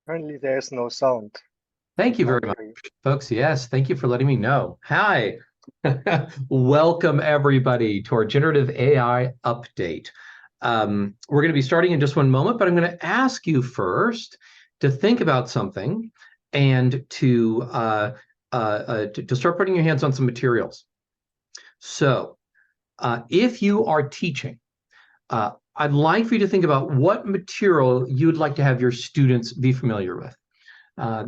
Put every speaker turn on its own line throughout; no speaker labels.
Currently, there's no sound. We
Thank you very
can't
much,
hear you.
folks. Yes, thank you for letting me know. Hi. Welcome, everybody, to our generative AI update. We're going to be starting in just one moment, but I'm going to ask you first to think about something and to start putting your hands on some materials. So, if you are teaching, I'd like for you to think about what material you'd like to have your students be familiar with.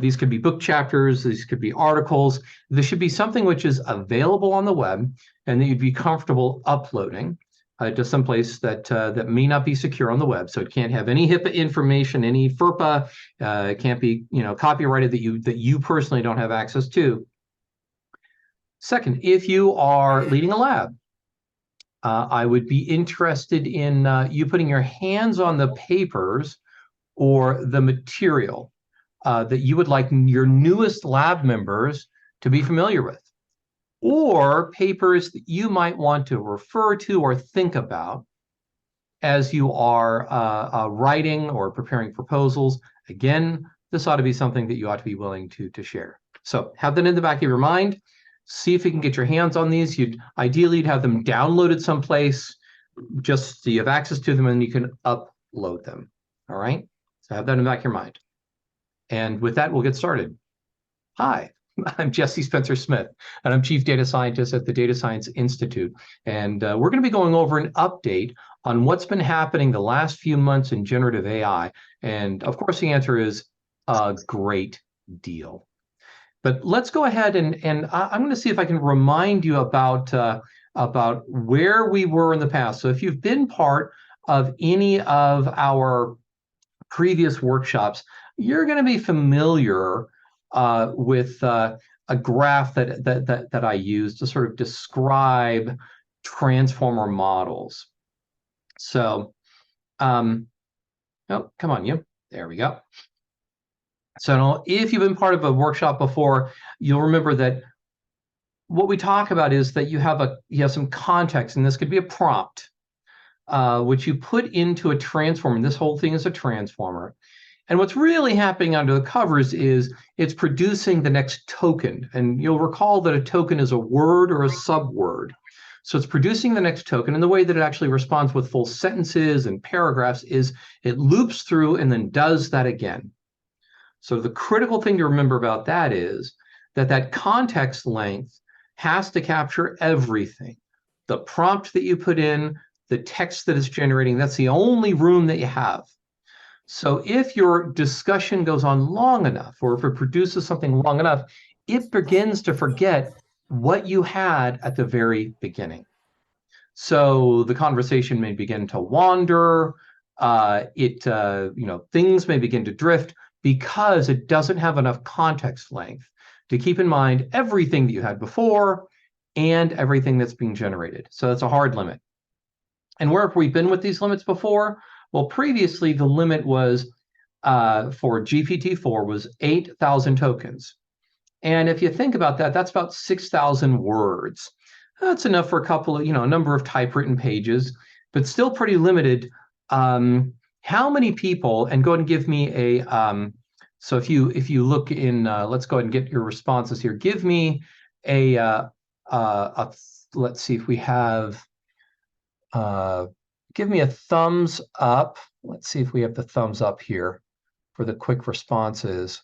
These could be book chapters, these could be articles. This should be something which is available on the web and that you'd be comfortable uploading to someplace that may not be secure on the web. So it can't have any HIPAA information, any FERPA. It can't be, copyrighted that you personally don't have access to. Second, if you are leading a lab, I would be interested in you putting your hands on the papers or the material that you would like your newest lab members to be familiar with, or papers that you might want to refer to or think about as you are writing or preparing proposals. Again, this ought to be something that you ought to be willing to share. So have that in the back of your mind. See if you can get your hands on these. Ideally, you'd have them downloaded someplace just so you have access to them and you can upload them. All right? So have that in the back of your mind. And with that, we'll get started. Hi, I'm Jesse Spencer Smith, and I'm Chief Data Scientist at the Data Science Institute. And we're going to be going over an update on what's been happening the last few months in generative AI. And of course, the answer is a great deal. But let's go ahead and I'm going to see if I can remind you about where we were in the past. So if you've been part of any of our previous workshops, you're going to be familiar with a graph that I use to sort of describe transformer models. So, oh, come on, you. There we go. So if you've been part of a workshop before, you'll remember that what we talk about is that you have some context, and this could be a prompt, which you put into a transformer. And this whole thing is a transformer. And what's really happening under the covers is it's producing the next token. And you'll recall that a token is a word or a subword. So it's producing the next token. And the way that it actually responds with full sentences and paragraphs is it loops through and then does that again. So the critical thing to remember about that is that context length has to capture everything. The prompt that you put in, the text that it's generating, that's the only room that you have. So if your discussion goes on long enough, or if it produces something long enough, it begins to forget what you had at the very beginning. So the conversation may begin to wander, things may begin to drift because it doesn't have enough context length to keep in mind everything that you had before and everything that's being generated. So that's a hard limit. And where have we been with these limits before? Well, previously the limit was for GPT-4 was 8,000 tokens. And if you think about that, that's about 6,000 words. That's enough for a number of typewritten pages, but still pretty limited. How many people, and go ahead and give me a, so if you look in, let's go ahead and get your responses here. Give me let's see if we have, give me a thumbs up. Let's see if we have the thumbs up here for the quick responses.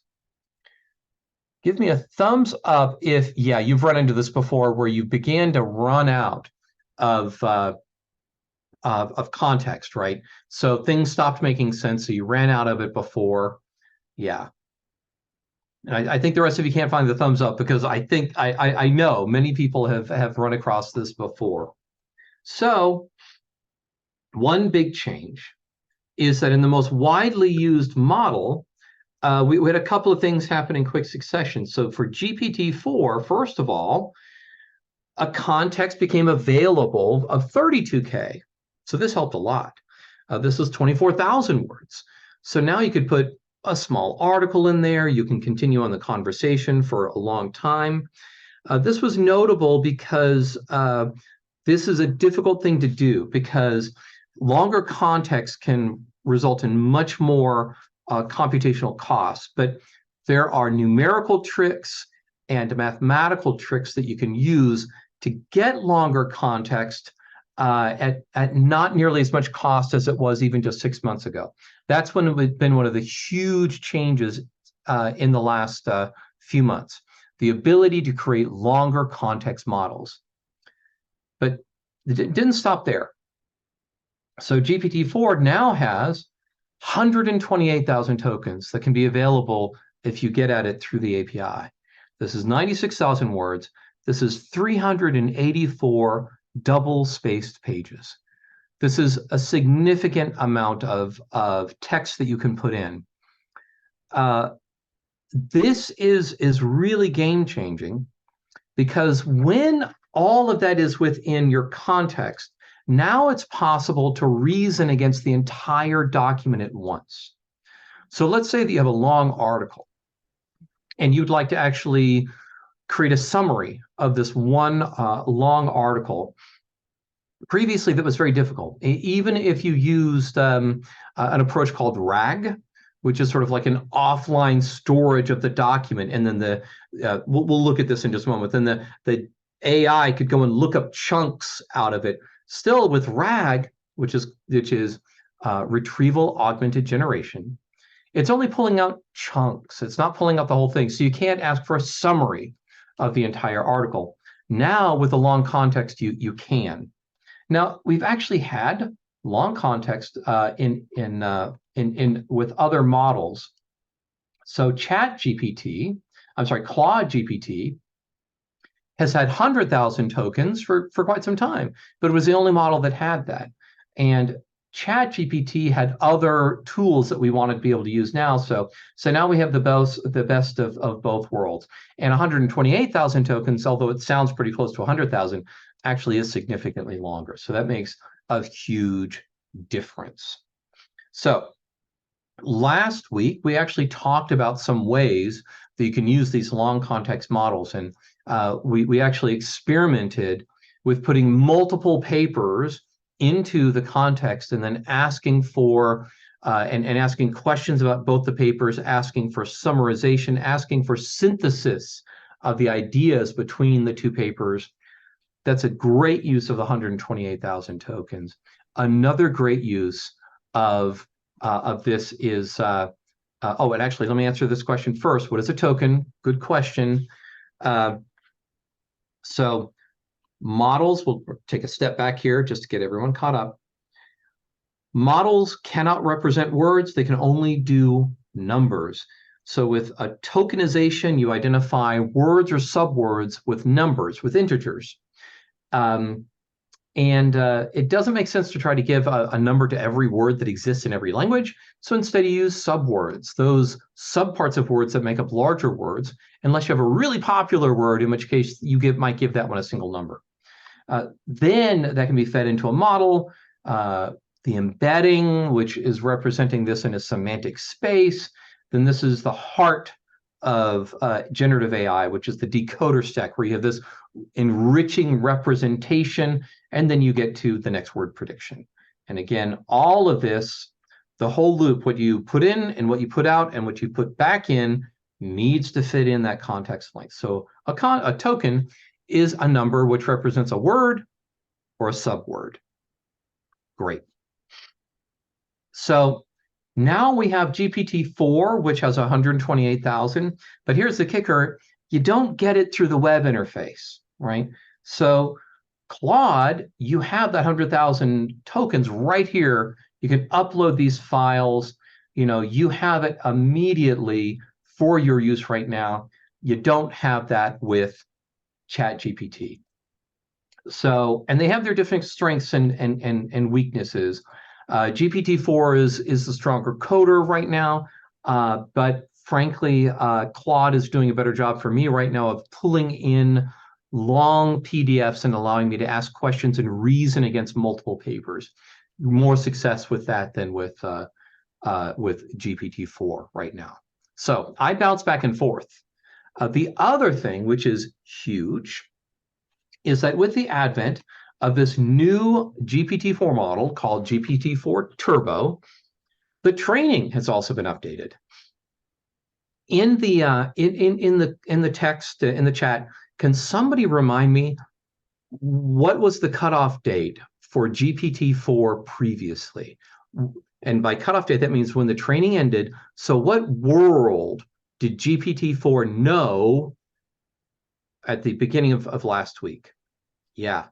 Give me a thumbs up if, yeah, you've run into this before where you began to run out of context, right? So things stopped making sense, so you ran out of it before. Yeah. And I think the rest of you can't find the thumbs up because I know many people have run across this before. So one big change is that in the most widely used model, we had a couple of things happen in quick succession. So for GPT-4, first of all, a context became available of 32K. So this helped a lot. This was 24,000 words. So now you could put a small article in there. You can continue on the conversation for a long time. This was notable because this is a difficult thing to do because longer context can result in much more computational costs, but there are numerical tricks and mathematical tricks that you can use to get longer context at not nearly as much cost as it was even just 6 months ago. That's when it's been one of the huge changes in the last few months, the ability to create longer context models. But it didn't stop there. So GPT-4 now has 128,000 tokens that can be available if you get at it through the API. This is 96,000 words. This is 384 double-spaced pages. This is a significant amount of text that you can put in. This is really game-changing, because when all of that is within your context, now it's possible to reason against the entire document at once. So let's say that you have a long article and you'd like to actually create a summary of this one long article. Previously, that was very difficult. Even if you used an approach called RAG, which is sort of like an offline storage of the document, and then we'll look at this in just a moment. Then the AI could go and look up chunks out of it. Still, with RAG, which is retrieval augmented generation, it's only pulling out chunks. It's not pulling out the whole thing. So you can't ask for a summary of the entire article. Now, with the long context, you can. Now, we've actually had long context with other models. So Claude GPT has had 100,000 tokens for quite some time, but it was the only model that had that. And ChatGPT had other tools that we wanted to be able to use now. So now we have the best of both worlds. And 128,000 tokens, although it sounds pretty close to 100,000, actually is significantly longer. So that makes a huge difference. So last week, we actually talked about some ways that you can use these long context models. And we actually experimented with putting multiple papers into the context and then asking for and asking questions about both the papers, asking for summarization, asking for synthesis of the ideas between the two papers. That's a great use of the 128,000 tokens. Another great use of this is, and actually, let me answer this question first. What is a token? Good question. So models, we'll take a step back here just to get everyone caught up. Models cannot represent words. They can only do numbers. So with a tokenization, you identify words or subwords with numbers, with integers. It doesn't make sense to try to give a number to every word that exists in every language. So instead you use subwords, those subparts of words that make up larger words, unless you have a really popular word, in which case you might give that one a single number. Then that can be fed into a model. The embedding, which is representing this in a semantic space. Then this is the heart of generative AI, which is the decoder stack, where you have this enriching representation, and then you get to the next word prediction. And again, all of this, the whole loop, what you put in and what you put out and what you put back in, needs to fit in that context length. So a token is a number which represents a word or a subword. Great. So now we have GPT-4, which has 128,000, but here's the kicker. You don't get it through the web interface, right? So Claude, you have that 100,000 tokens right here. You can upload these files. You have it immediately for your use right now. You don't have that with ChatGPT. So, and they have their different strengths and weaknesses. GPT-4 is the stronger coder right now, but frankly, Claude is doing a better job for me right now of pulling in long PDFs and allowing me to ask questions and reason against multiple papers. More success with that than with GPT-4 right now. So I bounce back and forth. The other thing, which is huge, is that with the advent of this new GPT-4 model called GPT-4 Turbo, The training has also been updated. In the text in the chat, can somebody remind me what was the cutoff date for GPT-4 previously? And by cutoff date, that means when the training ended. So what world did GPT-4 know at the beginning of last week? Yeah,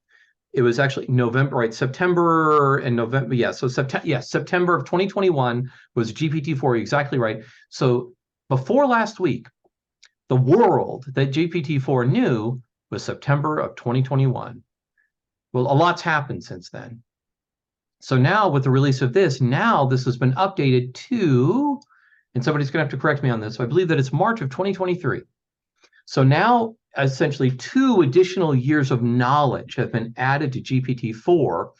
it was actually November, right? September and November. Yeah, so September of 2021 was GPT-4, exactly right. So before last week, the world that GPT-4 knew was September of 2021. Well, a lot's happened since then. So now with the release of this, now this has been updated to, and somebody's going to have to correct me on this, so I believe that it's March of 2023. So now essentially 2 additional years of knowledge have been added to GPT-4.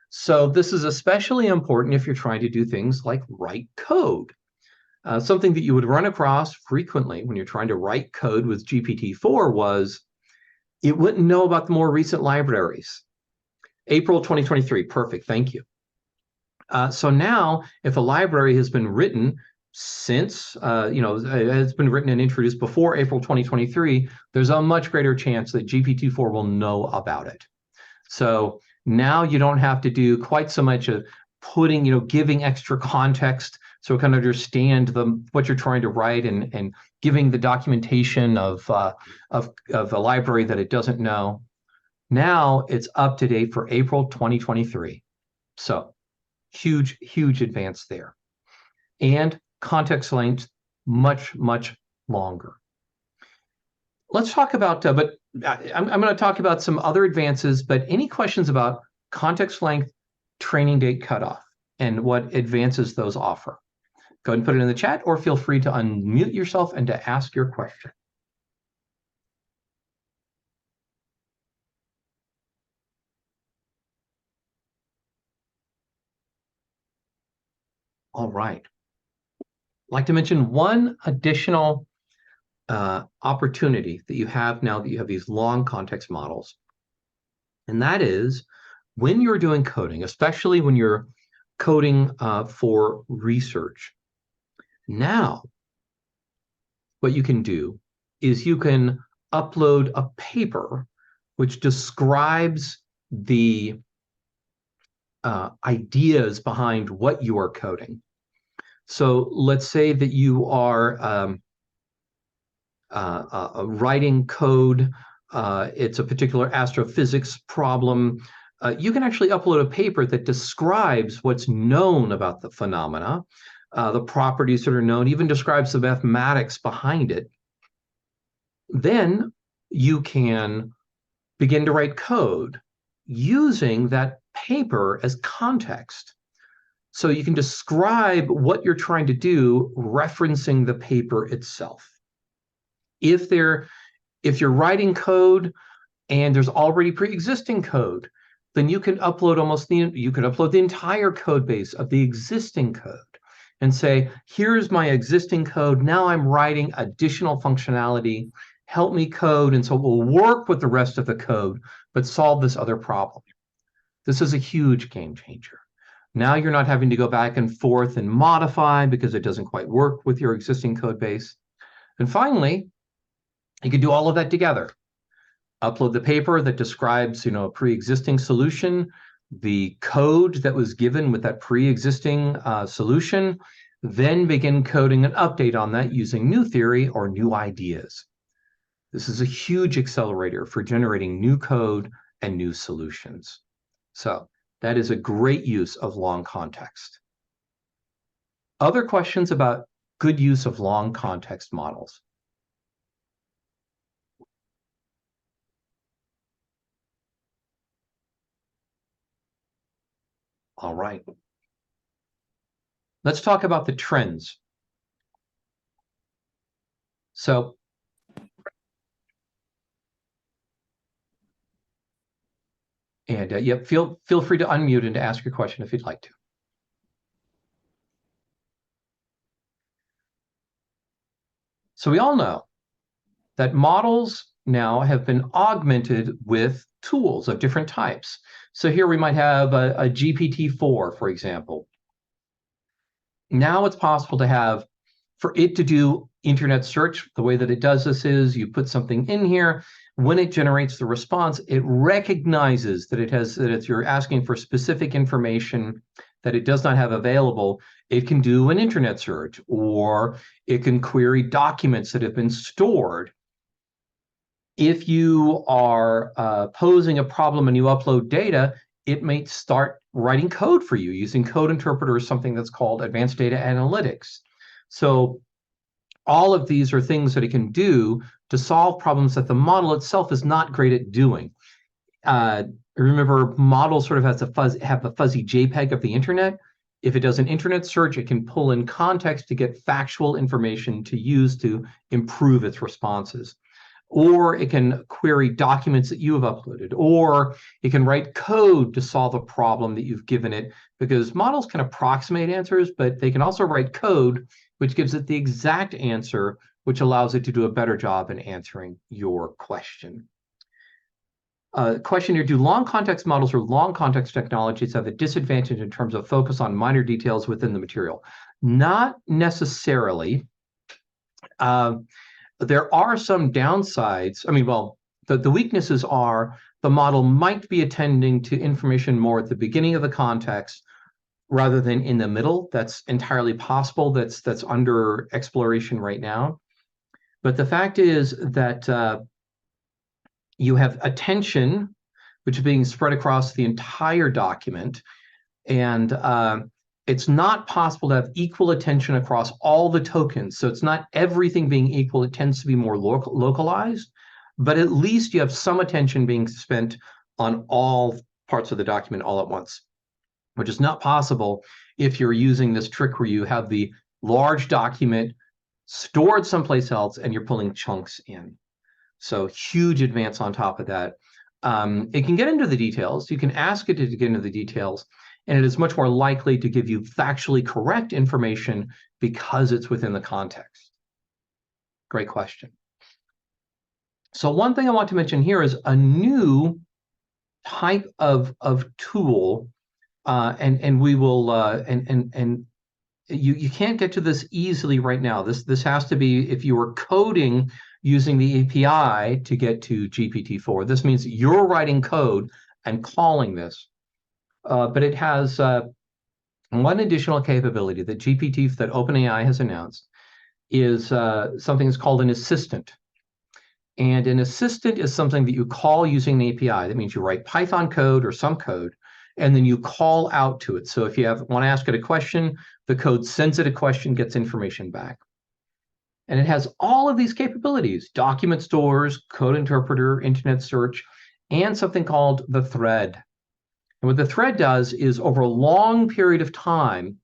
So this is especially important if you're trying to do things like write code. Something that you would run across frequently when you're trying to write code with GPT-4 was it wouldn't know about the more recent libraries. April 2023, perfect, thank you. So now, if a library has been written since, it's been written and introduced before April 2023, there's a much greater chance that GPT-4 will know about it. So now you don't have to do quite so much of giving extra context so it can understand what you're trying to write and giving the documentation of a library that it doesn't know. Now it's up to date for April 2023. So huge advance there. And context length much longer. Let's talk about, but I'm going to talk about some other advances, but any questions about context length, training date cutoff, and what advances those offer? Go ahead and put it in the chat, or feel free to unmute yourself and to ask your question. All right. I'd like to mention one additional opportunity that you have now that you have these long context models. And that is when you're doing coding, especially when you're coding for research. Now, what you can do is you can upload a paper which describes the ideas behind what you are coding. So let's say that you are writing code, it's a particular astrophysics problem. You can actually upload a paper that describes what's known about the phenomena, the properties that are known, even describes the mathematics behind it. Then you can begin to write code using that paper as context. So you can describe what you're trying to do, referencing the paper itself. If you're writing code and there's already pre-existing code, then you can upload the entire code base of the existing code and say, here's my existing code. Now I'm writing additional functionality. Help me code. And so it will work with the rest of the code, but solve this other problem. This is a huge game changer. Now you're not having to go back and forth and modify because it doesn't quite work with your existing code base. And finally, you can do all of that together. Upload the paper that describes, a pre-existing solution, the code that was given with that pre-existing solution, then begin coding an update on that using new theory or new ideas. This is a huge accelerator for generating new code and new solutions. So that is a great use of long context. Other questions about good use of long context models? All right. Let's talk about the trends. So yep, feel free to unmute and to ask your question if you'd like to. So we all know that models now have been augmented with tools of different types. So here we might have a GPT-4, for example. Now it's possible to have, for it to do internet search. The way that it does this is you put something in here. When it generates the response, it recognizes that if you're asking for specific information that it does not have available, it can do an internet search, or it can query documents that have been stored. If you are posing a problem and you upload data, it may start writing code for you using code interpreter, or something that's called advanced data analytics. So all of these are things that it can do to solve problems that the model itself is not great at doing. Remember, models sort of have a fuzzy JPEG of the internet. If it does an internet search, it can pull in context to get factual information to use to improve its responses. Or it can query documents that you have uploaded, or it can write code to solve a problem that you've given it, because models can approximate answers, but they can also write code which gives it the exact answer, which allows it to do a better job in answering your question. Question here, do long context models or long context technologies have a disadvantage in terms of focus on minor details within the material? Not necessarily. There are some downsides. I mean, well, the weaknesses are the model might be attending to information more at the beginning of the context rather than in the middle. That's entirely possible. That's under exploration right now. But the fact is that you have attention, which is being spread across the entire document, and it's not possible to have equal attention across all the tokens. So it's not everything being equal. It tends to be more localized, but at least you have some attention being spent on all parts of the document all at once, which is not possible if you're using this trick where you have the large document stored someplace else and you're pulling chunks in. So huge advance on top of that. It can get into the details. You can ask it to get into the details, and it is much more likely to give you factually correct information because it's within the context. Great question. So one thing I want to mention here is a new type of tool, and we will you can't get to this easily right now. This has to be if you were coding using the API to get to GPT-4. This means you're writing code and calling this. But it has one additional capability that OpenAI has announced is something that's called an assistant. And an assistant is something that you call using the API. That means you write Python code or some code, and then you call out to it. So if you want to ask it a question, the code sends it a question, gets information back. And it has all of these capabilities: document stores, code interpreter, internet search, and something called the thread. And what the thread does is, over a long period of time,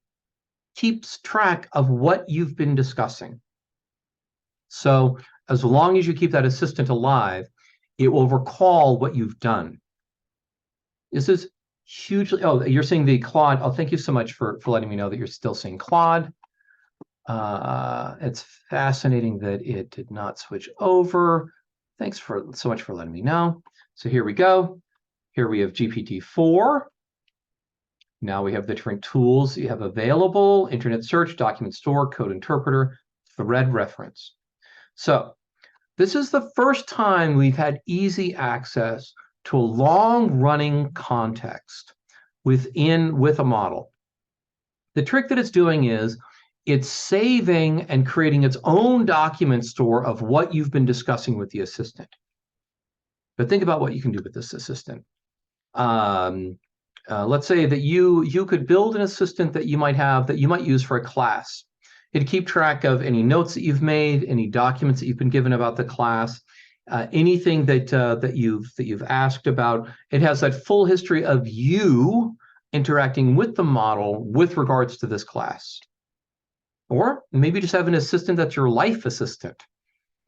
keeps track of what you've been discussing. So as long as you keep that assistant alive, it will recall what you've done. This is hugely, oh, you're seeing the Claude. Oh, thank you so much for letting me know that you're still seeing Claude. It's fascinating that it did not switch over. Thanks so much for letting me know. So here we go. Here we have GPT-4. Now we have the different tools you have available: internet search, document store, code interpreter, thread reference. So this is the first time we've had easy access to a long-running context with a model. The trick that it's doing is it's saving and creating its own document store of what you've been discussing with the assistant. But think about what you can do with this assistant. Let's say that you could build an assistant that you might use for a class. It'd keep track of any notes that you've made, any documents that you've been given about the class, anything that you've asked about. It has that full history of you interacting with the model with regards to this class. Or maybe just have an assistant that's your life assistant.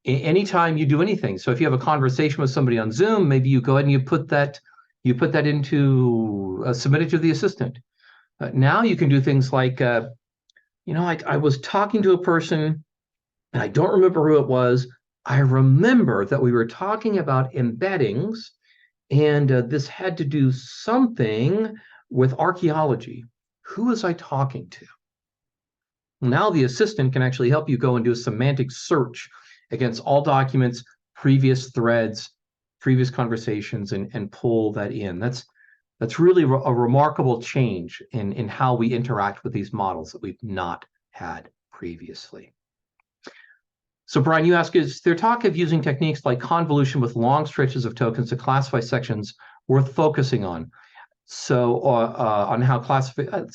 Anytime you do anything. So if you have a conversation with somebody on Zoom, maybe you go ahead and you put that into submit it to the assistant. Now you can do things like, I was talking to a person and I don't remember who it was. I remember that we were talking about embeddings, and this had to do something with archaeology. Who was I talking to? Now the assistant can actually help you go and do a semantic search against all documents, previous threads, previous conversations, and pull that in. That's really a remarkable change in how we interact with these models that we've not had previously. So Brian, you ask, is there talk of using techniques like convolution with long stretches of tokens to classify sections worth focusing on? So on how classify,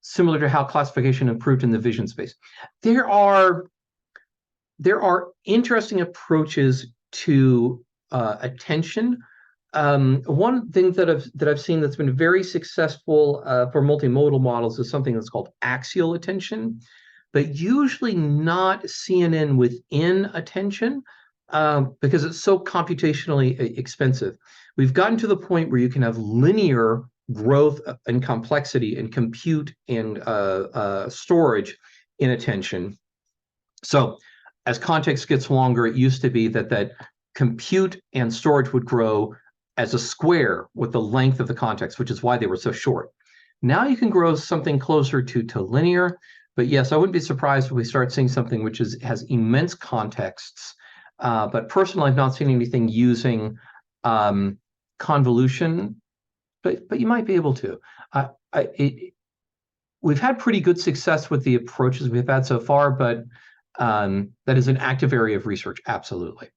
similar to how classification improved in the vision space. There are interesting approaches to attention. One thing that I've seen that's been very successful for multimodal models is something that's called axial attention, but usually not CNN within attention because it's so computationally expensive. We've gotten to the point where you can have linear growth and complexity and compute and storage in attention. So as context gets longer, it used to be that compute and storage would grow as a square with the length of the context, which is why they were so short. Now you can grow something closer to linear, but yes, I wouldn't be surprised if we start seeing something which has immense contexts. But personally, I've not seen anything using convolution, but you might be able to. We've had pretty good success with the approaches we've had so far, but that is an active area of research, absolutely.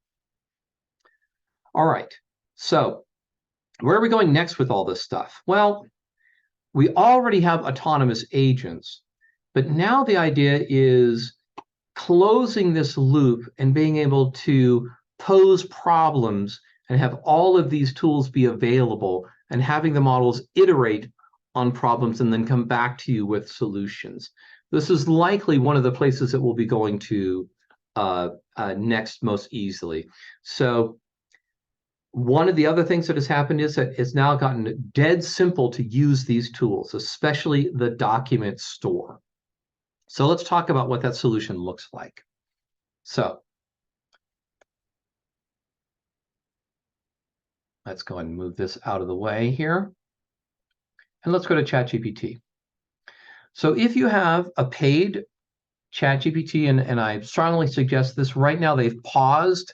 All right, so where are we going next with all this stuff? Well, we already have autonomous agents, but now the idea is closing this loop and being able to pose problems and have all of these tools be available and having the models iterate on problems and then come back to you with solutions. This is likely one of the places that we'll be going to next most easily. So one of the other things that has happened is that it's now gotten dead simple to use these tools, especially the document store. So let's talk about what that solution looks like. So let's go ahead and move this out of the way here. And let's go to ChatGPT. So if you have a paid ChatGPT, and I strongly suggest this, right now they've paused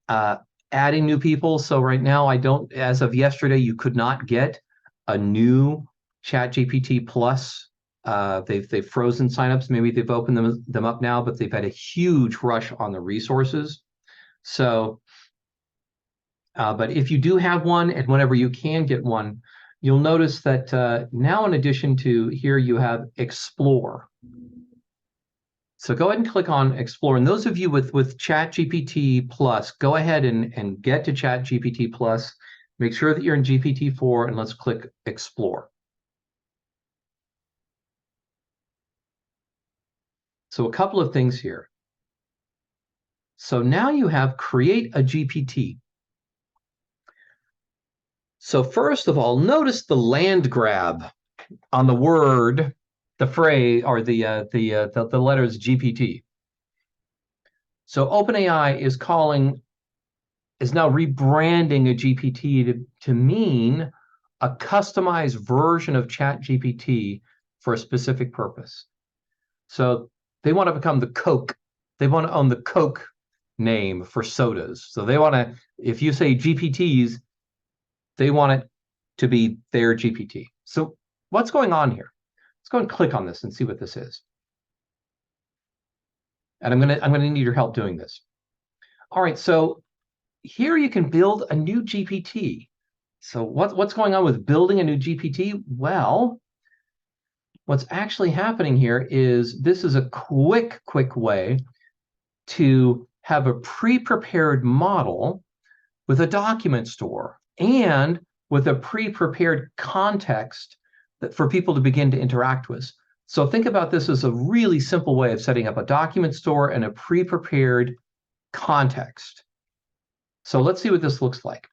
adding new people. So right now as of yesterday, you could not get a new ChatGPT Plus. They've frozen signups. Maybe they've opened them up now, but they've had a huge rush on the resources. So, but if you do have one, and whenever you can get one, you'll notice that now in addition to here, you have Explore. So go ahead and click on Explore. And those of you with ChatGPT Plus, go ahead and get to ChatGPT Plus. Make sure that you're in GPT-4, and let's click Explore. So a couple of things here. So now you have create a GPT. So first of all, notice the land grab on the word, the phrase, or the letters GPT. So OpenAI is now rebranding a GPT to mean a customized version of ChatGPT for a specific purpose. So they want to become the Coke. They want to own the Coke name for sodas. So they want to, if you say GPTs, they want it to be their GPT. So what's going on here? Let's go and click on this and see what this is. And I'm gonna need your help doing this. All right, so here you can build a new GPT. So what's going on with building a new GPT? Well, what's actually happening here is this is a quick way to have a pre-prepared model with a document store and with a pre-prepared context that for people to begin to interact with. So think about this as a really simple way of setting up a document store and a pre-prepared context. So let's see what this looks like.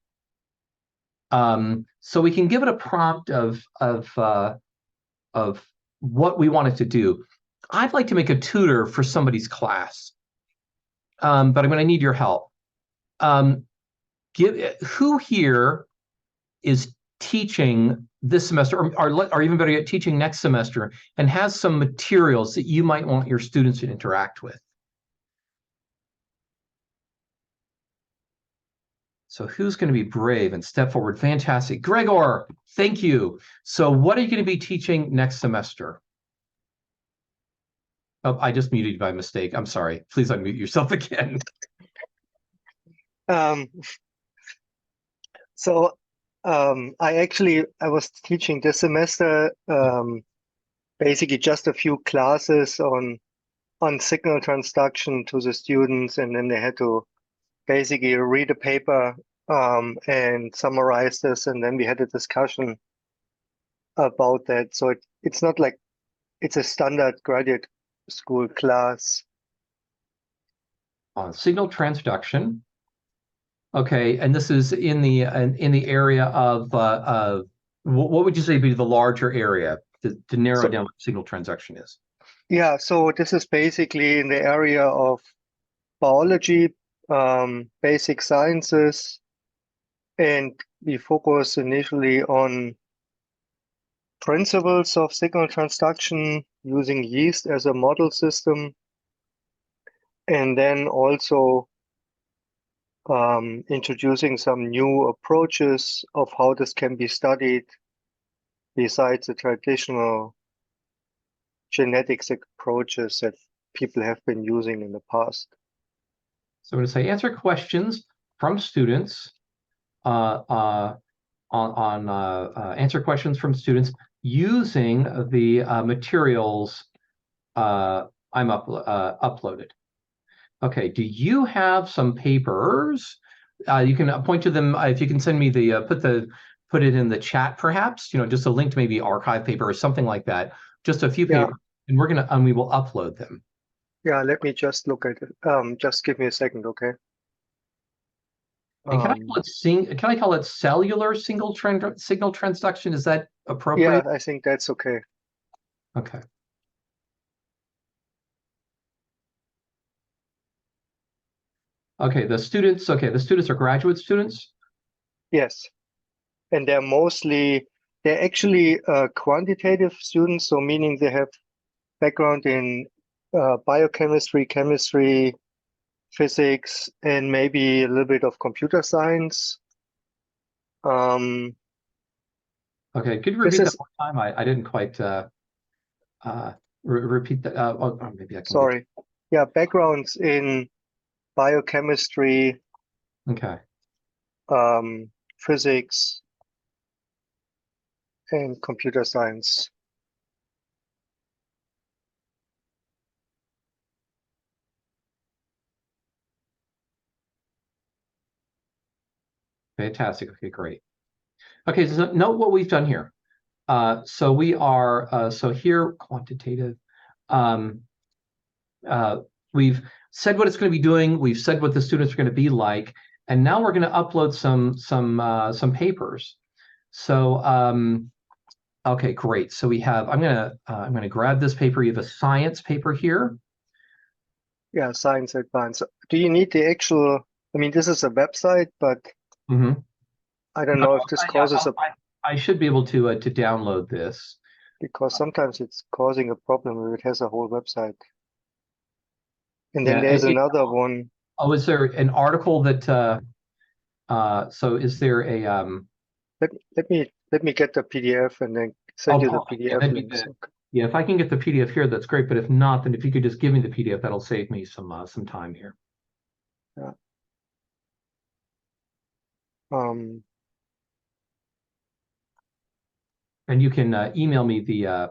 So we can give it a prompt of what we want it to do. I'd like to make a tutor for somebody's class, but I'm going to need your help. Who here is teaching this semester, or even better yet, teaching next semester, and has some materials that you might want your students to interact with? So who's going to be brave and step forward? Fantastic. Gregor, thank you. So what are you going to be teaching next semester? Oh, I just muted you by mistake. I'm sorry. Please unmute yourself again.
So I was teaching this semester basically just a few classes on signal transduction to the students, and then they had to basically read a paper and summarize this, and then we had a discussion about that. So it's not like it's a standard graduate school class.
On signal transduction. Okay, and this is in the area of what would you say be the larger area to narrow down what signal transduction is?
Yeah, so this is basically in the area of biology, basic sciences, and we focus initially on principles of signal transduction using yeast as a model system, and then also introducing some new approaches of how this can be studied besides the traditional genetics approaches that people have been using in the past.
So I'm going to say answer questions from students answer questions from students using the materials I'm uploaded. Okay, do you have some papers? You can point to them if you can send me the put it in the chat, perhaps. Just a link to maybe archive paper or something like that. Just a few papers, and we will upload them.
Yeah, let me just look at it. Just give me a second, okay?
And can I call it cellular signal transduction? Is that appropriate?
Yeah, I think that's okay.
Okay. Okay, the students are graduate students?
Yes. And they're actually quantitative students, so meaning they have background in biochemistry, chemistry, physics, and maybe a little bit of computer science.
Okay, could you repeat that one time? I didn't quite repeat that. Maybe I can.
Sorry. Yeah, backgrounds in biochemistry,
okay,
physics, and computer science.
fantastic. Okay, great. Okay, so note what we've done here. So we are so here quantitative. We've said what it's going to be doing. We've said what the students are going to be like, and now we're going to upload some papers. So okay, great. So we have. I'm gonna grab this paper. You have a science paper here.
Yeah, Science Advance. Do you need the actual? I mean, this is a website, but I don't know if this causes a.
I should be able to download this
because sometimes it's causing a problem if it has a whole website. And then there's another one.
Oh, is there an article that? So is there a?
Let me get the PDF and then send you the PDF links.
Yeah, if I can get the PDF here, that's great. But if not, then if you could just give me the PDF, that'll save me some time here.
Yeah.
And you can email me the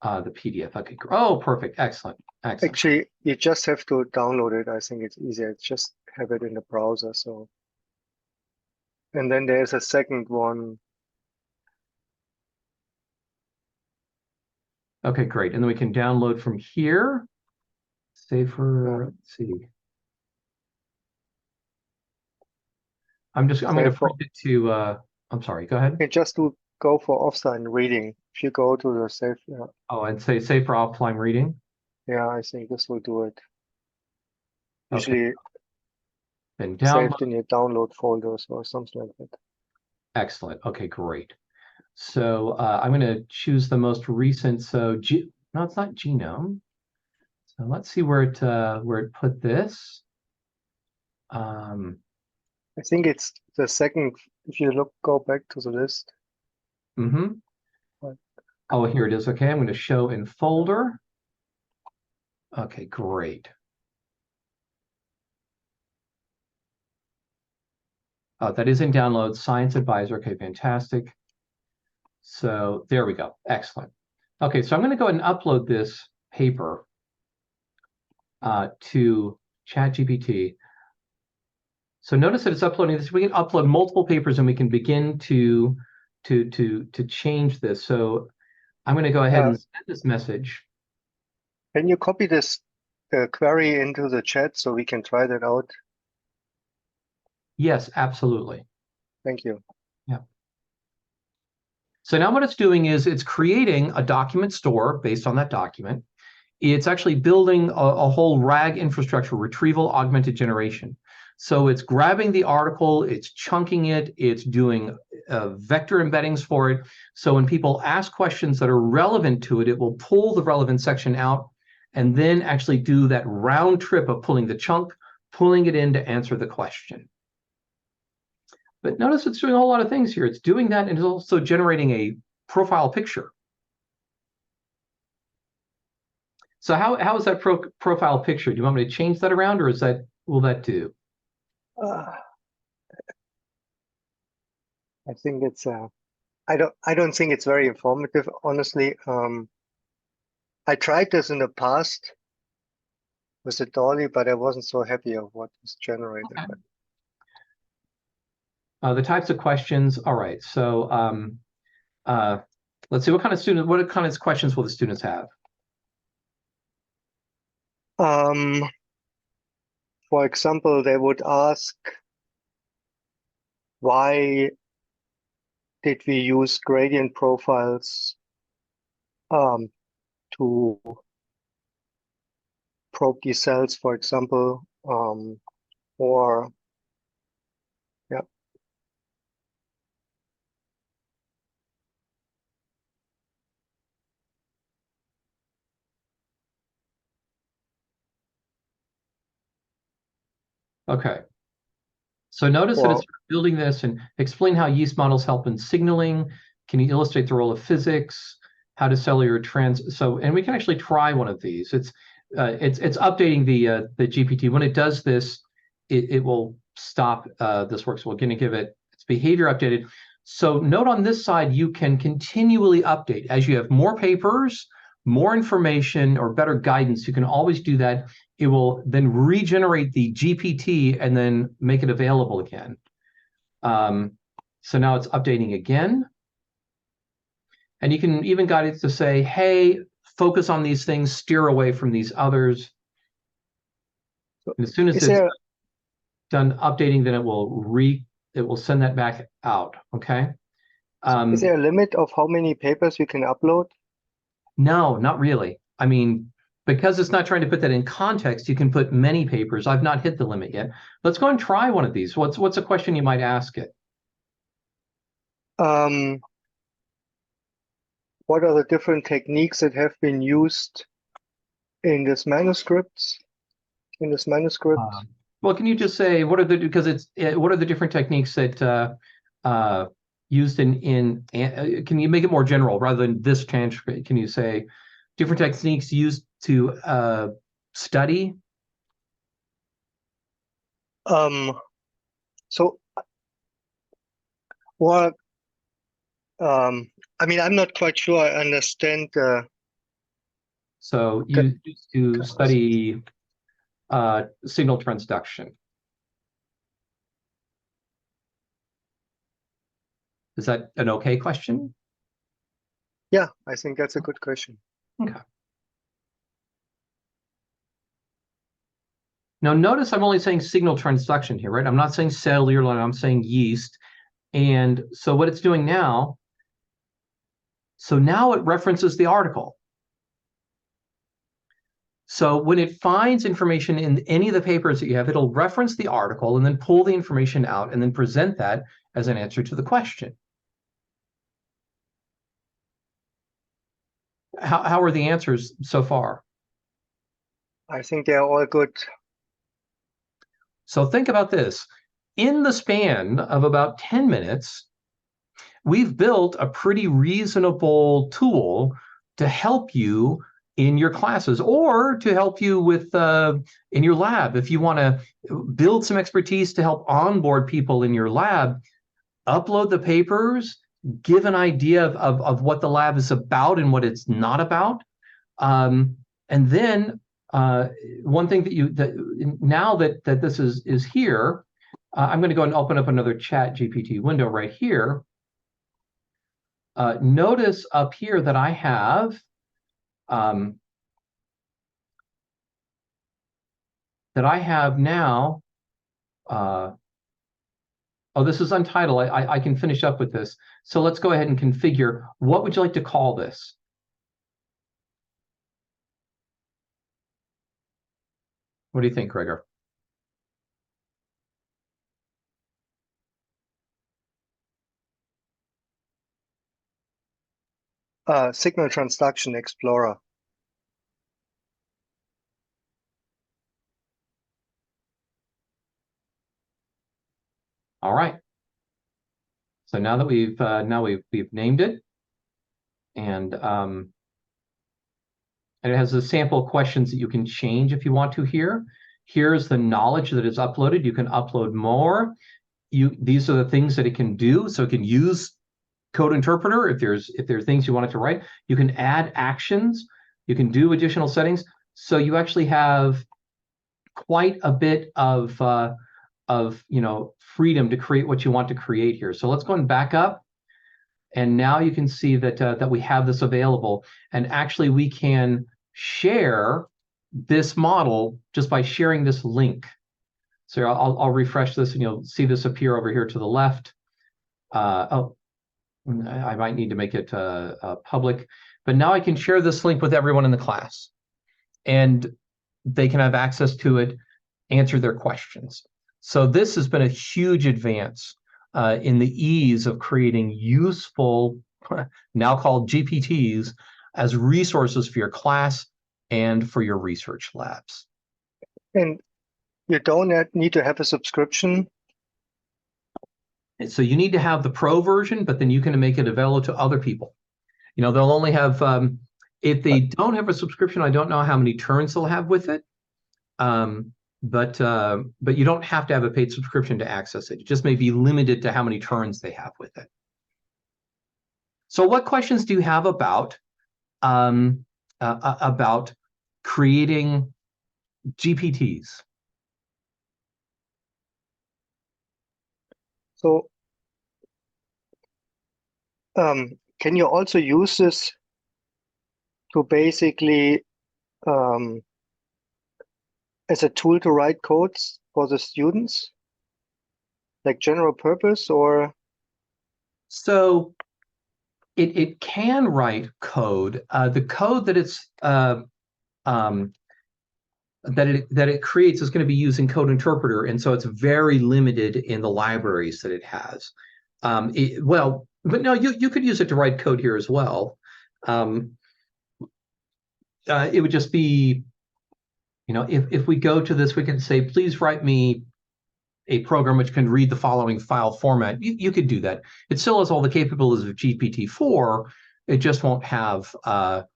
PDF. Okay. Oh, perfect. Excellent. Excellent.
Actually, you just have to download it. I think it's easier. Just have it in the browser. So, and then there's a second one.
Okay, great. And then we can download from here. Save for, let's see. I'm going to print it to, I'm sorry, go ahead.
You just go for offline reading. If you go to the save. Yeah.
Oh, and say save for offline reading?
Yeah, I think this will do it.
Okay.
Usually
then
saved in your download folders or something like that.
Excellent. Okay, great. So I'm going to choose the most recent. So no, it's not genome. So let's see where it put this.
I think it's the second. If you go back to the list.
Mm-hmm.
Right.
Oh, here it is. Okay, I'm going to show in folder. Okay, great. That is in download. Science Advisor. Okay, fantastic. So there we go. Excellent. Okay, so I'm going to go ahead and upload this paper to ChatGPT. So notice that it's uploading this. We can upload multiple papers and we can begin to change this. So I'm going to go ahead and send this message.
Can you copy this query into the chat so we can try that out?
Yes, absolutely.
Thank you.
Yeah. So now what it's doing is it's creating a document store based on that document. It's actually building a whole RAG infrastructure, retrieval augmented generation. So it's grabbing the article, it's chunking it, it's doing vector embeddings for it. So when people ask questions that are relevant to it, it will pull the relevant section out and then actually do that round trip of pulling the chunk, pulling it in to answer the question. But notice it's doing a whole lot of things here. It's doing that and it's also generating a profile picture. So how is that profile picture? Do you want me to change that around, or will that do?
I think it's I don't think it's very informative, honestly. I tried this in the past with the Dolly, but I wasn't so happy of what was generated.
Okay. The types of questions. All right. So let's see. What kind of questions will the students have?
For example, they would ask, why did we use gradient profiles to probe these cells, for example, or yeah.
Okay. So notice that it's building this and explain how yeast models help in signaling. Can you illustrate the role of physics? How to cellular and we can actually try one of these. It's updating the GPT. When it does this, it will stop this work. So we're going to give it its behavior updated. So note on this side, you can continually update as you have more papers, more information, or better guidance. You can always do that. It will then regenerate the GPT and then make it available again. So now it's updating again. And you can even guide it to say, hey, focus on these things, steer away from these others. And as soon as it's done updating, then it will send that back out, okay?
Is there a limit of how many papers you can upload?
No, not really. I mean, because it's not trying to put that in context, you can put many papers. I've not hit the limit yet. Let's go and try one of these. What's a question you might ask it?
What are the different techniques that have been used in this manuscript?
Well, can you just say what are the different techniques that used in can you make it more general rather than this transcript? Can you say different techniques used to study?
So, well, I mean, I'm not quite sure I understand.
So you used to study signal transduction. Is that an okay question?
Yeah, I think that's a good question.
Okay. Now notice I'm only saying signal transduction here, right? I'm not saying cellular, I'm saying yeast. And so what it's doing now, so now it references the article. So when it finds information in any of the papers that you have, it'll reference the article and then pull the information out and then present that as an answer to the question. How are the answers so far?
I think they're all good.
So think about this. In the span of about 10 minutes, we've built a pretty reasonable tool to help you in your classes, or to help you with in your lab. If you want to build some expertise to help onboard people in your lab, upload the papers, give an idea of what the lab is about and what it's not about. And then one thing now that this is here, I'm going to go and open up another Chat GPT window right here. Notice up here that I have now, oh, this is untitled. I can finish up with this. So let's go ahead and configure. What would you like to call this? What do you think, Gregor?
Signal Transduction Explorer.
All right. So now that we've named it, and it has the sample questions that you can change if you want to here. Here's the knowledge that is uploaded. You can upload more. These are the things that it can do. So it can use Code Interpreter if there are things you want it to write. You can add actions. You can do additional settings. So you actually have quite a bit of freedom to create what you want to create here. So let's go and back up. And now you can see that we have this available. And actually, we can share this model just by sharing this link. So I'll refresh this, and you'll see this appear over here to the left. Oh, I might need to make it public. But now I can share this link with everyone in the class. And they can have access to it, answer their questions. So this has been a huge advance in the ease of creating useful, now called GPTs, as resources for your class and for your research labs.
And you don't need to have a subscription.
And so you need to have the pro version, but then you can make it available to other people. They'll only have, if they don't have a subscription, I don't know how many turns they'll have with it. But you don't have to have a paid subscription to access it. It just may be limited to how many turns they have with it. So what questions do you have about creating GPTs?
So can you also use this to basically as a tool to write codes for the students, like general purpose, or?
So it can write code. The code that it creates is going to be using Code Interpreter, and so it's very limited in the libraries that it has. But no, you could use it to write code here as well. It would just be, if we go to this, we can say, please write me a program which can read the following file format. You could do that. It still has all the capabilities of GPT-4. It just won't have, it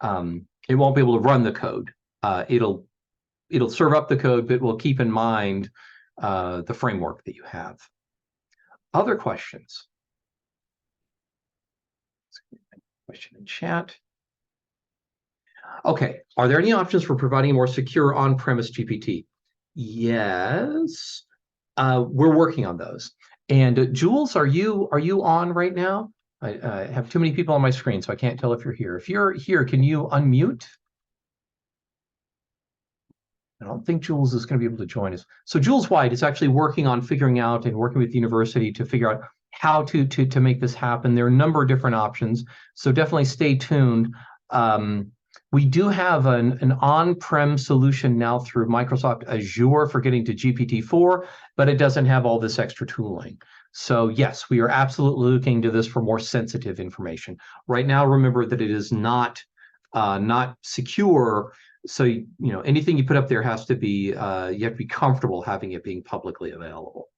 won't be able to run the code. It'll serve up the code, but will keep in mind the framework that you have. Other questions? Question in chat. Okay, are there any options for providing a more secure on-premise GPT? Yes, we're working on those. And Jules, are you on right now? I have too many people on my screen, so I can't tell if you're here. If you're here, can you unmute? I don't think Jules is going to be able to join us. So Jules White is actually working on figuring out and working with the university to figure out how to make this happen. There are a number of different options, so definitely stay tuned. We do have an on-prem solution now through Microsoft Azure for getting to GPT-4, but it doesn't have all this extra tooling. So yes, we are absolutely looking to this for more sensitive information. Right now, remember that it is not secure. So anything you put up there has to be you have to be comfortable having it being publicly available.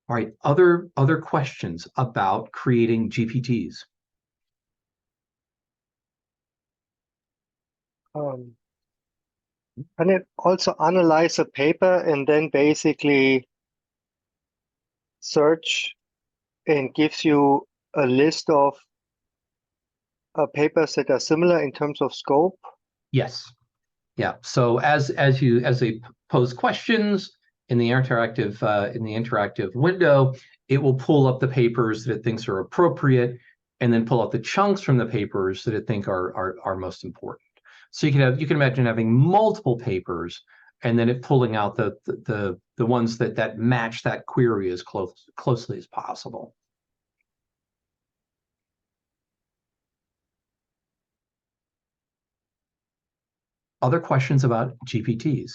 All right, other questions about creating GPTs?
Can it also analyze a paper and then basically search and gives you a list of papers that are similar in terms of scope?
Yes. Yeah. So as they pose questions in the interactive window, it will pull up the papers that it thinks are appropriate, and then pull out the chunks from the papers that it think are most important. So you can imagine having multiple papers, and then it pulling out the ones that match that query as closely as possible. Other questions about GPTs?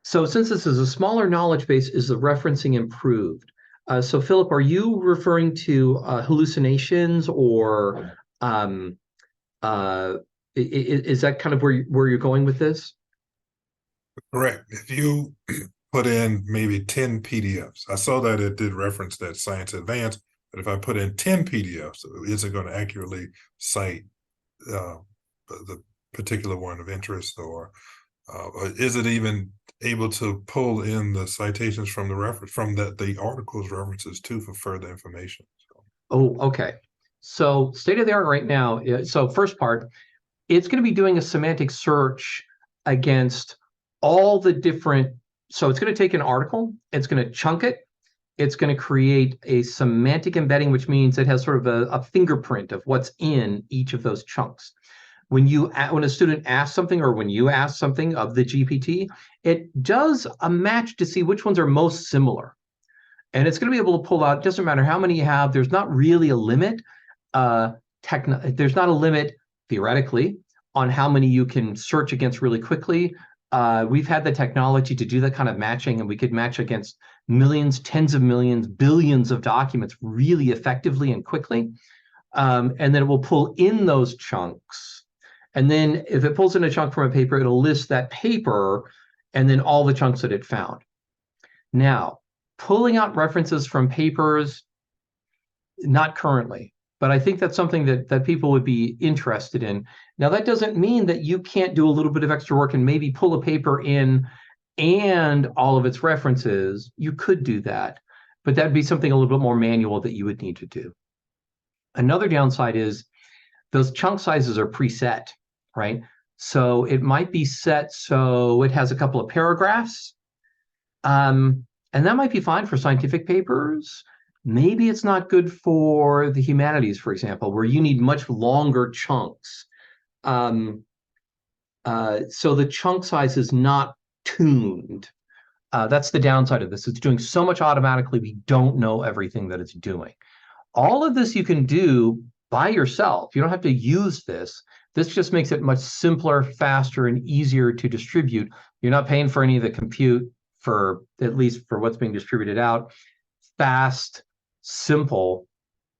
So since this is a smaller knowledge base, is the referencing improved? So Philip, are you referring to hallucinations, or is that kind of where you're going with this?
Correct. If you put in maybe 10 PDFs, I saw that it did reference that Science Advanced, but if I put in 10 PDFs, is it going to accurately cite the particular one of interest, or is it even able to pull in the citations from the reference from the article's references too for further information?
Oh, okay. So state of the art right now. So first part, it's going to be doing a semantic search against all the different. So it's going to take an article, it's going to chunk it, it's going to create a semantic embedding, which means it has sort of a fingerprint of what's in each of those chunks. When a student asks something, or when you ask something of the GPT, it does a match to see which ones are most similar. And it's going to be able to pull out, it doesn't matter how many you have, there's not really a limit. There's not a limit, theoretically, on how many you can search against really quickly. We've had the technology to do that kind of matching, and we could match against millions, tens of millions, billions of documents really effectively and quickly. And then it will pull in those chunks. And then if it pulls in a chunk from a paper, it'll list that paper and then all the chunks that it found. Now, pulling out references from papers, not currently, but I think that's something that people would be interested in. Now, that doesn't mean that you can't do a little bit of extra work and maybe pull a paper in and all of its references. You could do that, but that'd be something a little bit more manual that you would need to do. Another downside is those chunk sizes are preset, right? So it might be set so it has a couple of paragraphs, and that might be fine for scientific papers. Maybe it's not good for the humanities, for example, where you need much longer chunks. So the chunk size is not tuned. That's the downside of this. It's doing so much automatically, we don't know everything that it's doing. All of this you can do by yourself. You don't have to use this. This just makes it much simpler, faster, and easier to distribute. You're not paying for any of the compute, for at least for what's being distributed out. Fast, simple.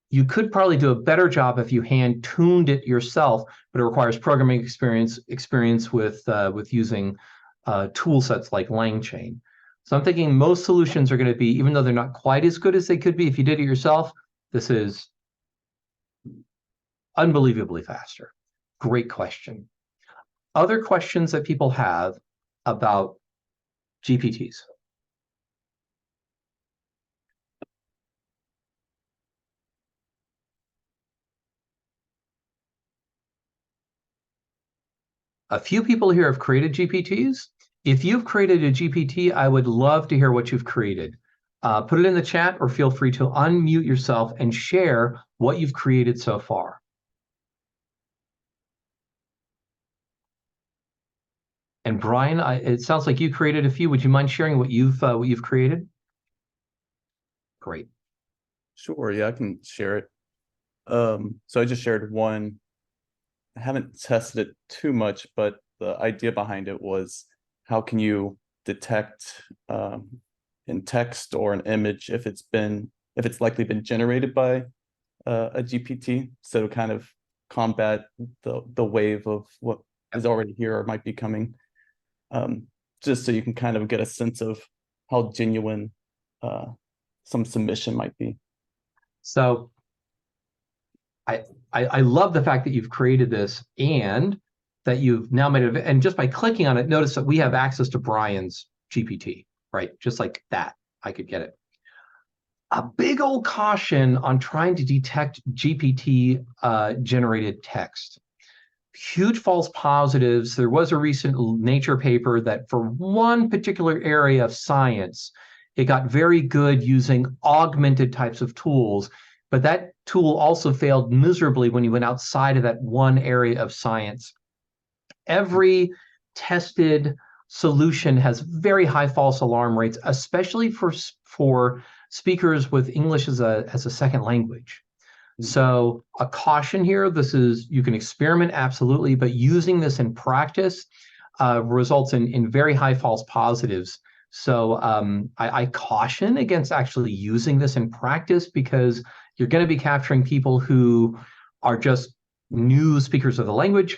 You could probably do a better job if you hand tuned it yourself, but it requires programming experience with using tool sets like LangChain. So I'm thinking most solutions are going to be, even though they're not quite as good as they could be if you did it yourself, this is unbelievably faster. Great question. Other questions that people have about GPTs? A few people here have created GPTs. If you've created a GPT, I would love to hear what you've created. Put it in the chat, or feel free to unmute yourself and share what you've created so far. And Brian, it sounds like you created a few. Would you mind sharing what you've created? Great.
Sure, yeah, I can share it. So I just shared one. I haven't tested it too much, but the idea behind it was how can you detect in text or an image if it's likely been generated by a GPT, so to kind of combat the wave of what is already here or might be coming, just so you can kind of get a sense of how genuine some submission might be.
So I love the fact that you've created this and that you've now made it, and just by clicking on it, notice that we have access to Brian's GPT, right? Just like that, I could get it. A big old caution on trying to detect GPT generated text. Huge false positives. There was a recent Nature paper that for one particular area of science, it got very good using augmented types of tools, but that tool also failed miserably when you went outside of that one area of science. Every tested solution has very high false alarm rates, especially for speakers with English as a second language. So a caution here, you can experiment absolutely, but using this in practice results in very high false positives. So I caution against actually using this in practice, because you're going to be capturing people who are just new speakers of the language.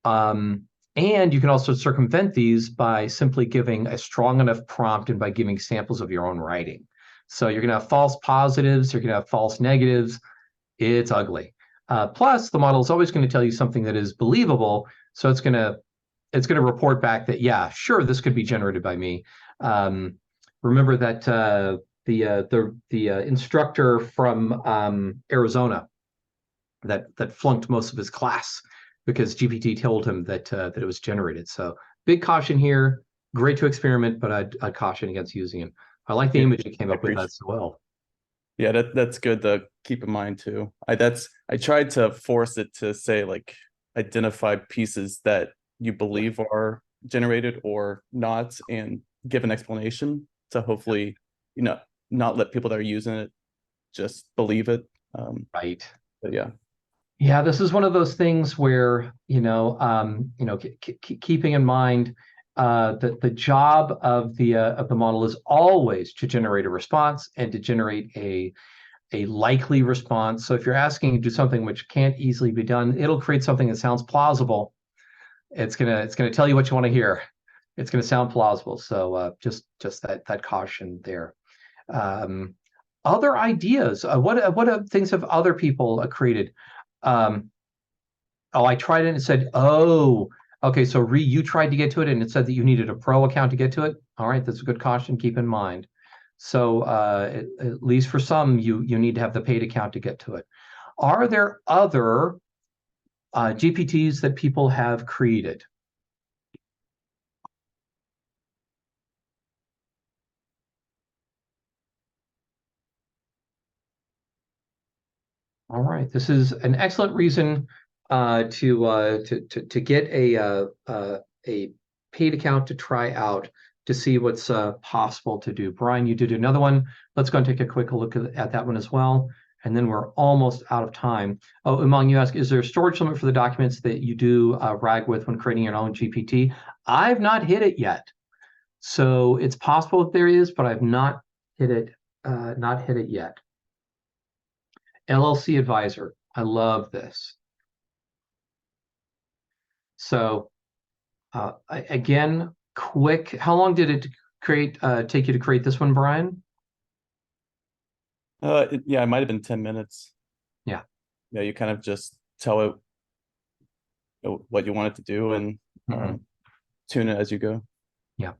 And you can also circumvent these by simply giving a strong enough prompt and by giving samples of your own writing. So you're going to have false positives, you're going to have false negatives. It's ugly. Plus, the model is always going to tell you something that is believable, so it's going to report back that, yeah, sure, this could be generated by me. Remember that the instructor from Arizona that flunked most of his class because GPT told him that it was generated. So big caution here. Great to experiment, but I'd caution against using it. I like the image you came up with as well.
Yeah, that's good to keep in mind too. I tried to force it to say, like, identify pieces that you believe are generated or not, and give an explanation to hopefully, not let people that are using it just believe it.
Right.
But yeah.
Yeah, this is one of those things where, keeping in mind that the job of the model is always to generate a response and to generate a likely response. So if you're asking to do something which can't easily be done, it'll create something that sounds plausible. It's gonna tell you what you want to hear. It's gonna sound plausible. So just that caution there. Other ideas. What things have other people created? I tried it and it said, oh, okay, so you tried to get to it and it said that you needed a pro account to get to it. All right, that's a good caution, keep in mind. So at least for some, you need to have the paid account to get to it. Are there other GPTs that people have created? All right, this is an excellent reason to get a paid account to try out to see what's possible to do. Brian, you did another one. Let's go and take a quick look at that one as well. And then we're almost out of time. Oh, Umang, you ask, is there a storage limit for the documents that you do RAG with when creating your own GPT? I've not hit it yet. So it's possible that there is, but I've not hit it yet. LLC advisor. I love this. So again, quick. How long did it take you to create this one, Brian?
Yeah, it might have been 10 minutes.
Yeah.
Yeah, you kind of just tell it what you want it to do and tune it as you go.
Yeah.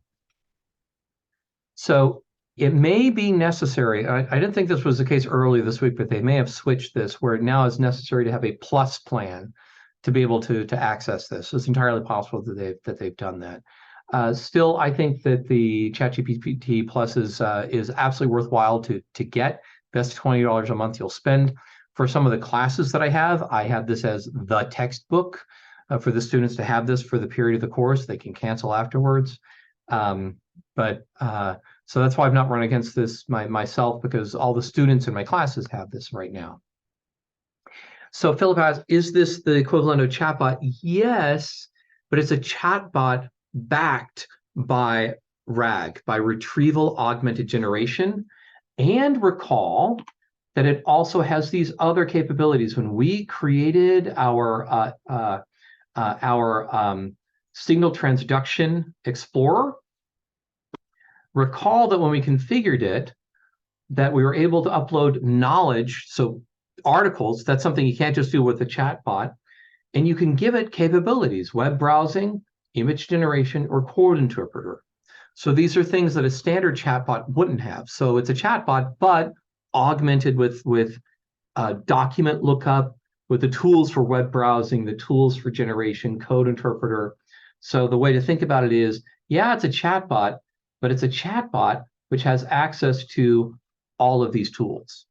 So it may be necessary. I didn't think this was the case earlier this week, but they may have switched this where it now is necessary to have a plus plan to be able to access this. So it's entirely possible that they've done that. Still, I think that the ChatGPT Plus is absolutely worthwhile to get. Best $20 a month you'll spend. For some of the classes that I have this as the textbook for the students to have this for the period of the course. They can cancel afterwards. So that's why I've not run against this myself, because all the students in my classes have this right now. So Philip asks, is this the equivalent of chatbot? Yes, but it's a chatbot backed by RAG, by retrieval augmented generation. And recall that it also has these other capabilities. When we created our signal transduction explorer, recall that when we configured it, that we were able to upload knowledge, so articles. That's something you can't just do with a chatbot. And you can give it capabilities: web browsing, image generation, or quote interpreter. So these are things that a standard chatbot wouldn't have. So it's a chatbot, but augmented with document lookup, with the tools for web browsing, the tools for generation, code interpreter. So the way to think about it is, yeah, it's a chatbot, but it's a chatbot which has access to all of these tools.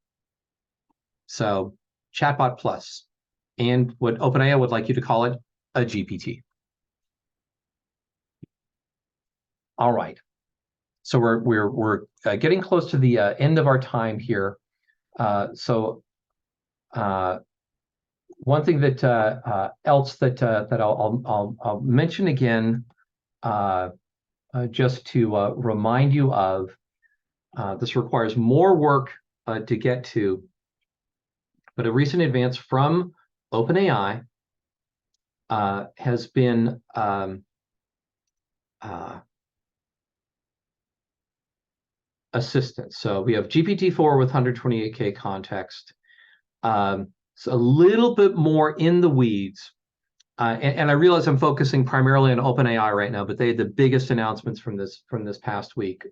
So chatbot plus, and what OpenAI would like you to call it, a GPT. All right. So we're getting close to the end of our time here. One thing that else that I'll mention again, just to remind you of, this requires more work to get to, but a recent advance from OpenAI has been assistance. So we have GPT-4 with 128K context. It's a little bit more in the weeds. And I realize I'm focusing primarily on OpenAI right now, but they had the biggest announcements from this past week.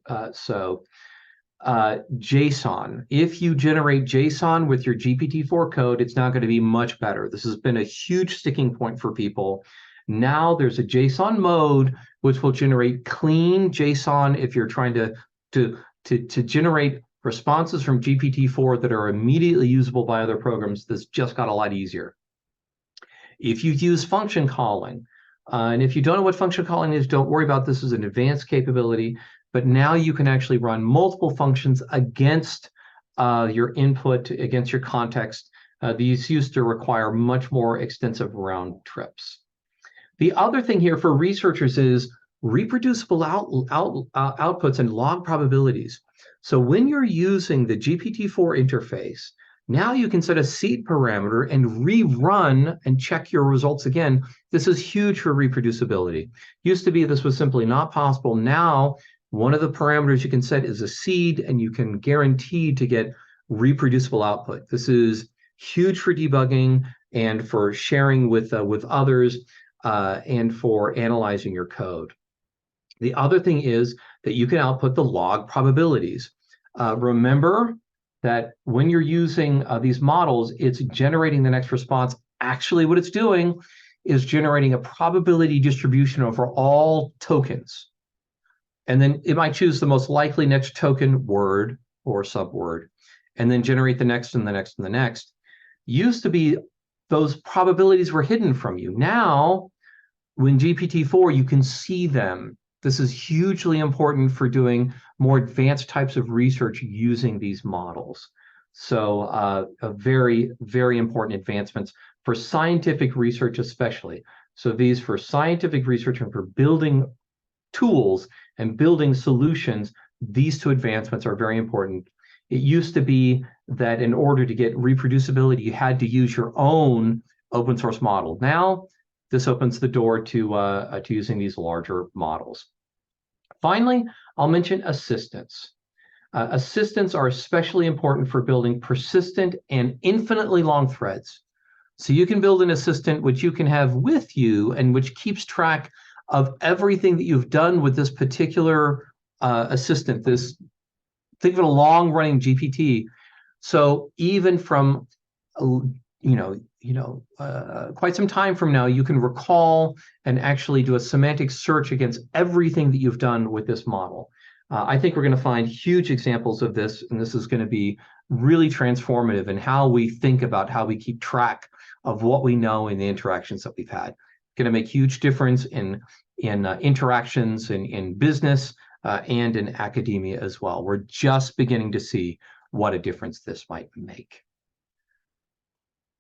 JSON. If you generate JSON with your GPT-4 code, it's not going to be much better. This has been a huge sticking point for people. Now there's a JSON mode which will generate clean JSON if you're trying to generate responses from GPT-4 that are immediately usable by other programs. This just got a lot easier. If you use function calling, and if you don't know what function calling is, don't worry about this. Is an advanced capability, but now you can actually run multiple functions against your input, against your context. These used to require much more extensive round trips. The other thing here for researchers is reproducible outputs and log probabilities. So when you're using the GPT-4 interface, now you can set a seed parameter and rerun and check your results again. This is huge for reproducibility. Used to be this was simply not possible. Now, one of the parameters you can set is a seed, and you can guarantee to get reproducible output. This is huge for debugging and for sharing with others, and for analyzing your code. The other thing is that you can output the log probabilities. Remember that when you're using these models, it's generating the next response. Actually, what it's doing is generating a probability distribution over all tokens. And then it might choose the most likely next token word or subword, and then generate the next and the next and the next. Used to be those probabilities were hidden from you. Now, when GPT-4, you can see them. This is hugely important for doing more advanced types of research using these models. So a very, very important advancements for scientific research especially. So these for scientific research and for building tools and building solutions, these two advancements are very important. It used to be that in order to get reproducibility, you had to use your own open source model. Now, this opens the door to using these larger models. Finally, I'll mention assistants. Assistants are especially important for building persistent and infinitely long threads. So you can build an assistant which you can have with you and which keeps track of everything that you've done with this particular assistant. Think of a long-running GPT. So even from quite some time from now, you can recall and actually do a semantic search against everything that you've done with this model. I think we're going to find huge examples of this, and this is going to be really transformative in how we think about how we keep track of what we know in the interactions that we've had. Going to make huge difference in interactions in business and in academia as well. We're just beginning to see what a difference this might make.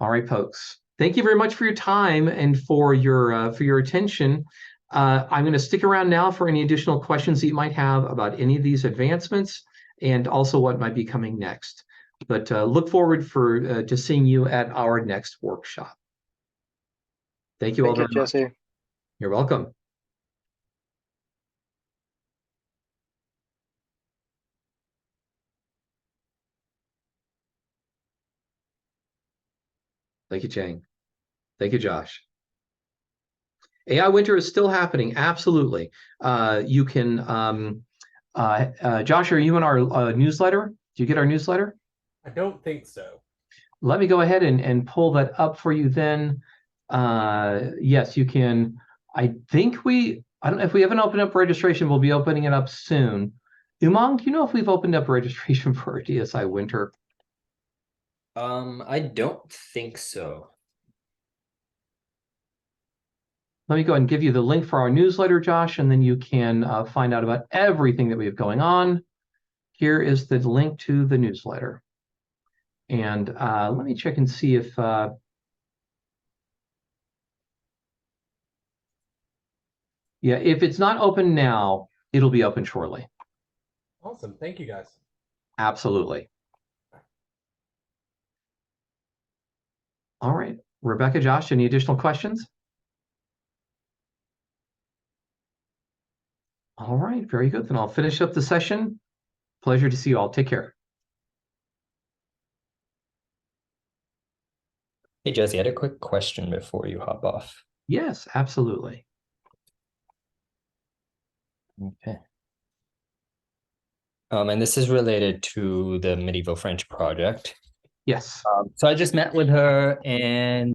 All right, folks. Thank you very much for your time and for your attention. I'm going to stick around now for any additional questions that you might have about any of these advancements and also what might be coming next. But look forward to seeing you at our next workshop. Thank you all very much.
Jesse.
You're welcome. Thank you, Chang. Thank you, Josh. AI Winter is still happening. Absolutely. You can, Josh, are you in our newsletter? Do you get our newsletter?
I don't think so.
Let me go ahead and pull that up for you then. Yes, you can. I don't know if we haven't opened up registration, we'll be opening it up soon. Umang, do you know if we've opened up registration for DSI Winter?
I don't think so.
Let me go ahead and give you the link for our newsletter, Josh, and then you can find out about everything that we have going on. Here is the link to the newsletter. And let me check and see if yeah, if it's not open now, it'll be open shortly.
Awesome. Thank you, guys.
Absolutely. All right. Rebecca, Josh, any additional questions? All right. Very good. Then I'll finish up the session. Pleasure to see you all. Take care.
Hey, Jesse, I had a quick question before you hop off.
Yes, absolutely.
Okay. And this is related to the medieval French project.
Yes.
So I just met with her and